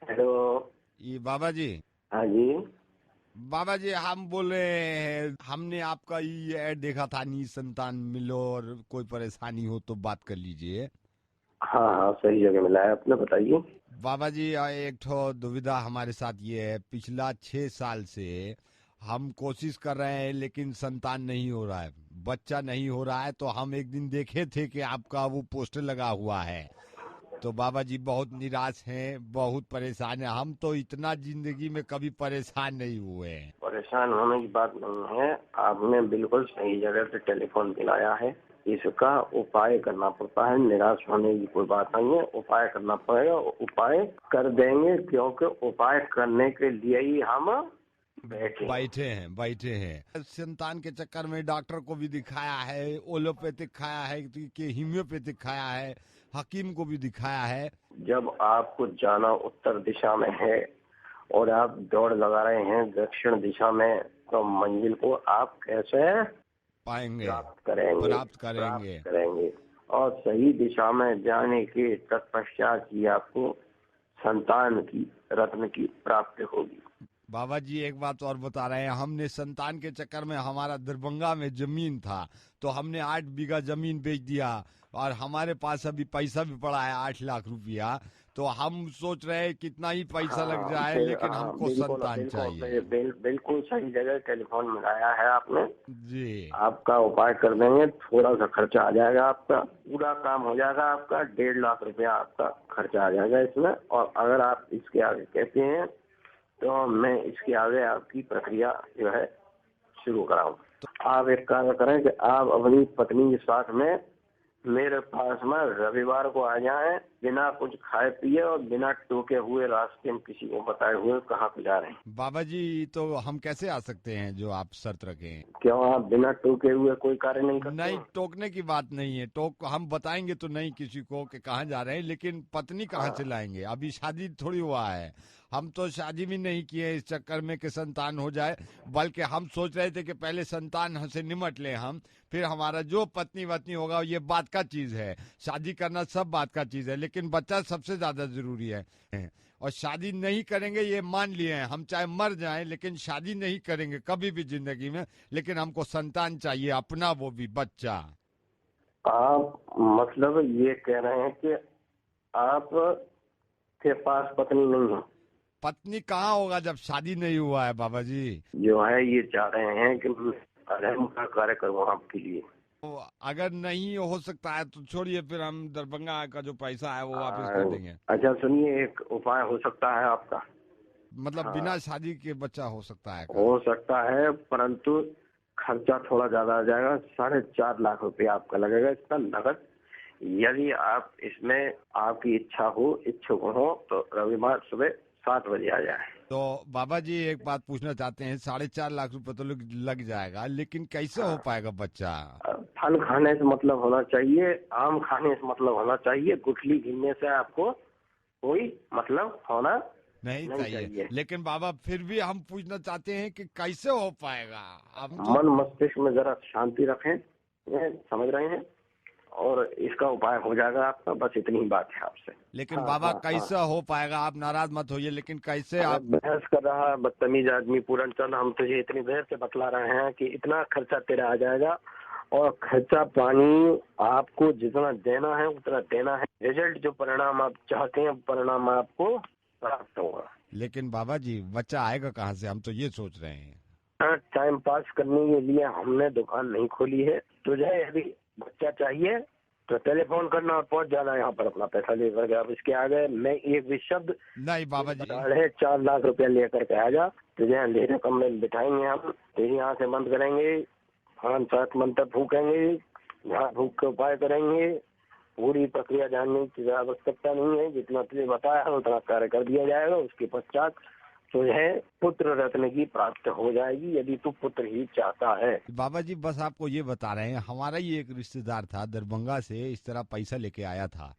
Hello. ये बाबा जी। हाँ जी। बाबा जी हम बोल रहे हैं, हमने आपका ये ऐड देखा था, नी संतान मिलो और कोई परेशानी हो तो बात कर लीजिए। हाँ हाँ, सही जगह मिला है, अपने बताइए। बाबा जी एक ठो दुविधा हमारे साथ ये है, पिछला 6 साल से हम कोशिश कर रहे हैं लेकिन संतान नहीं हो रहा है, बच्चा नहीं हो रहा है। तो हम एक दिन देखे थे कि आपका वो पोस्टर लगा हुआ है, तो बाबा जी बहुत निराश हैं, बहुत परेशान हैं। हम तो इतना जिंदगी में कभी परेशान नहीं हुए हैं। परेशान होने की बात नहीं है, आपने बिल्कुल सही जगह पे टेलीफोन मिलाया है। इसका उपाय करना पड़ता है, निराश होने की कोई बात नहीं है, उपाय करना पड़ेगा। उपाय कर देंगे, क्योंकि उपाय करने के लिए ही हम बैठे हैं। बैठे हैं संतान के चक्कर में। डॉक्टर को भी दिखाया है, ओलोपैथिक खाया है कि होम्योपैथिक खाया है, हकीम को भी दिखाया है। जब आपको जाना उत्तर दिशा में है और आप दौड़ लगा रहे हैं दक्षिण दिशा में, तो मंजिल को आप कैसे पाएंगे, प्राप्त करेंगे? प्राप्त प्राप्त करेंगे। करेंगे। और सही दिशा में जाने के तत्पश्चात ही आपको संतान की, रत्न की प्राप्ति होगी। बाबा जी एक बात और बता रहे हैं, हमने संतान के चक्कर में, हमारा दरभंगा में जमीन था तो हमने 8 बीघा जमीन बेच दिया, और हमारे पास अभी पैसा भी पड़ा है 8 लाख रुपया। तो हम सोच रहे हैं कितना ही पैसा लग हाँ जाए लेकिन हाँ, हमको बिल्कुल संतान बिल्कुल चाहिए। बिल्कुल सही जगह टेलीफोन मिलाया है आपने। जी। आपका उपाय कर देंगे, थोड़ा सा खर्चा आ जाएगा आपका, पूरा काम हो जाएगा आपका। 1.5 लाख रुपया आपका खर्चा आ जाएगा इसमें। और अगर आप इसके आगे कहते हैं तो मैं इसके आगे आपकी प्रक्रिया जो है शुरू कराऊं। आप एक कार्य करें कि आप अपनी पत्नी के साथ में मेरे पास में रविवार को आ जाएं, बिना कुछ खाए पिए और बिना टोके हुए, रास्ते में किसी को बताए हुए कहाँ पे जा रहे हैं। बाबा जी तो हम कैसे आ सकते हैं जो आप शर्त रखें? क्यों, आप बिना टोके हुए कोई कार्य नहीं करते नहीं, हैं? टोकने की बात नहीं है, टोक हम बताएंगे तो नहीं किसी को कि कहाँ जा रहे हैं, लेकिन पत्नी कहाँ से हाँ लाएंगे? अभी शादी थोड़ी हुआ है, हम तो शादी भी नहीं किए इस चक्कर में कि संतान हो जाए। बल्कि हम सोच रहे थे कि पहले संतान से निमट ले हम, फिर हमारा जो पत्नी वत्नी होगा ये बात का चीज है। शादी करना सब बात का चीज है, लेकिन बच्चा सबसे ज्यादा जरूरी है। और शादी नहीं करेंगे ये मान लिए हैं हम, चाहे मर जाएं लेकिन शादी नहीं करेंगे कभी भी जिंदगी में। लेकिन हमको संतान चाहिए अपना, वो भी बच्चा। आप मतलब ये कह रहे हैं कि आप के पास पत्नी नहीं है? पत्नी कहाँ होगा जब शादी नहीं हुआ है बाबा जी। जो है ये चाह रहे हैं कि मैं रहम का कार्य करूँ आपके लिए। तो अगर नहीं हो सकता है तो छोड़िए, फिर हम दरभंगा का जो पैसा है वो वापस कर आ, देंगे। अच्छा सुनिए, एक उपाय हो सकता है आपका। मतलब बिना हाँ, शादी के बच्चा हो सकता है का? हो सकता है, परंतु खर्चा थोड़ा ज्यादा आ जाएगा। 4.5 लाख रुपया आपका लगेगा इसका नगद। यदि आप इसमें, आपकी इच्छा हो, इच्छुक हो, तो रविवार सुबह 7 बजे आ जाए। तो बाबा जी एक बात पूछना चाहते हैं, 4.5 लाख रुपए तो लग जाएगा, लेकिन कैसे हो हाँ, पाएगा बच्चा? फल खाने से मतलब होना चाहिए, आम खाने से मतलब होना चाहिए, गुठली गिनने से आपको कोई मतलब होना नहीं नहीं चाहिए, चाहिए। लेकिन बाबा फिर भी हम पूछना चाहते हैं कि कैसे हो पाएगा। हम तो, मन मस्तिष्क में जरा शांति रखें, ये समझ रहे हैं, और इसका उपाय हो जाएगा आपका। बस इतनी ही बात है आपसे। लेकिन हाँ बाबा हाँ हाँ। कैसे हो पाएगा? आप नाराज मत होइए, लेकिन कैसे अरे आप? बहस कर रहा है बदतमीज आदमी पूरनचंद, हम तुझे इतनी देर से बतला रहे हैं कि इतना खर्चा तेरा आ जाएगा, और खर्चा पानी आपको जितना देना है उतना देना है। रिजल्ट, जो परिणाम आप चाहते हैं, परिणाम आपको प्राप्त होगा। लेकिन बाबा जी बच्चा आएगा कहाँ से, हम तो ये सोच रहे हैं। हाँ, टाइम पास करने के लिए हमने दुकान नहीं खोली है। तुझे यदि बच्चा चाहिए तो टेलीफोन करना और पहुंच जाना यहाँ पर अपना पैसा लेकर के। अब इसके आगे मैं एक भी शब्द नहीं बाबा जी। बता रहे, 4 लाख रुपया लेकर के आ जा। तुझे अंधेरे कमरे में बिठाएंगे हम, तेरी आंखें बंद करेंगे, 5-7 मंत्र फूकेंगे, झाड़ फूक के उपाय करेंगे। पूरी प्रक्रिया जानने की आवश्यकता नहीं है, जितना तुझे बताया है उतना कार्य कर दिया जाएगा। उसके पश्चात तुझे पुत्र रत्न की प्राप्ति हो जाएगी, यदि तू पुत्र ही चाहता है। बाबा जी बस आपको ये बता रहे हैं, हमारा ही एक रिश्तेदार था दरभंगा से, इस तरह पैसा लेके आया था,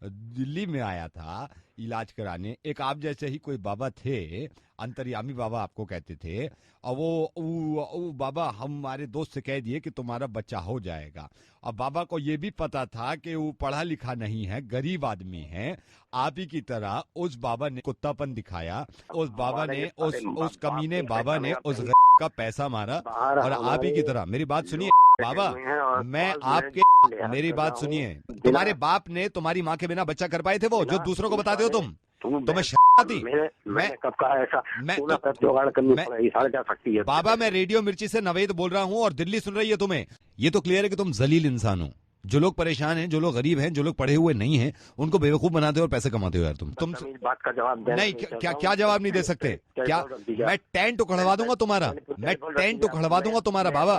दिल्ली में आया था। इलाज कराने। एक आप जैसे ही कोई बाबा थे, अंतर्यामी बाबा आपको कहते थे, और वो बाबा हमारे दोस्त से कह दिए कि तुम्हारा बच्चा हो जाएगा। अब बाबा को ये भी पता था कि वो पढ़ा लिखा नहीं है, गरीब आदमी है। आप ही की तरह उस बाबा ने कुत्तापन दिखाया, उस बाबा ने उस कमीने बाबा ने उस का पैसा मारा, और आप ही की तरह, मेरी बात सुनिए बाबा, मैं आपके, मेरी बात सुनिए, तुम्हारे बाप ने तुम्हारी माँ के बिना बच्चा कर पाए थे वो, जो दूसरों को बताते हो तुम? तुम्हें शर्म आती? मैंने कब कहा ऐसा? मैं जुगाड़ करनी पड़ेगी, साढ़े क्या सकती है बाबा, मैं रेडियो मिर्ची से नवेद बोल रहा हूँ और दिल्ली सुन रही है तुम्हें। ये तो क्लियर है कि तुम जलील इंसान हो। जो लोग परेशान हैं, जो लोग गरीब हैं, जो लोग पढ़े हुए नहीं हैं, उनको बेवकूफ बनाते हो और पैसे कमाते हो यार तुम बात का जवाब नहीं। क्या जवाब नहीं दे सकते? क्या मैं टेंट उखड़वा दूंगा तुम्हारा, मैं टेंट उखड़वा दूंगा तुम्हारा बाबा।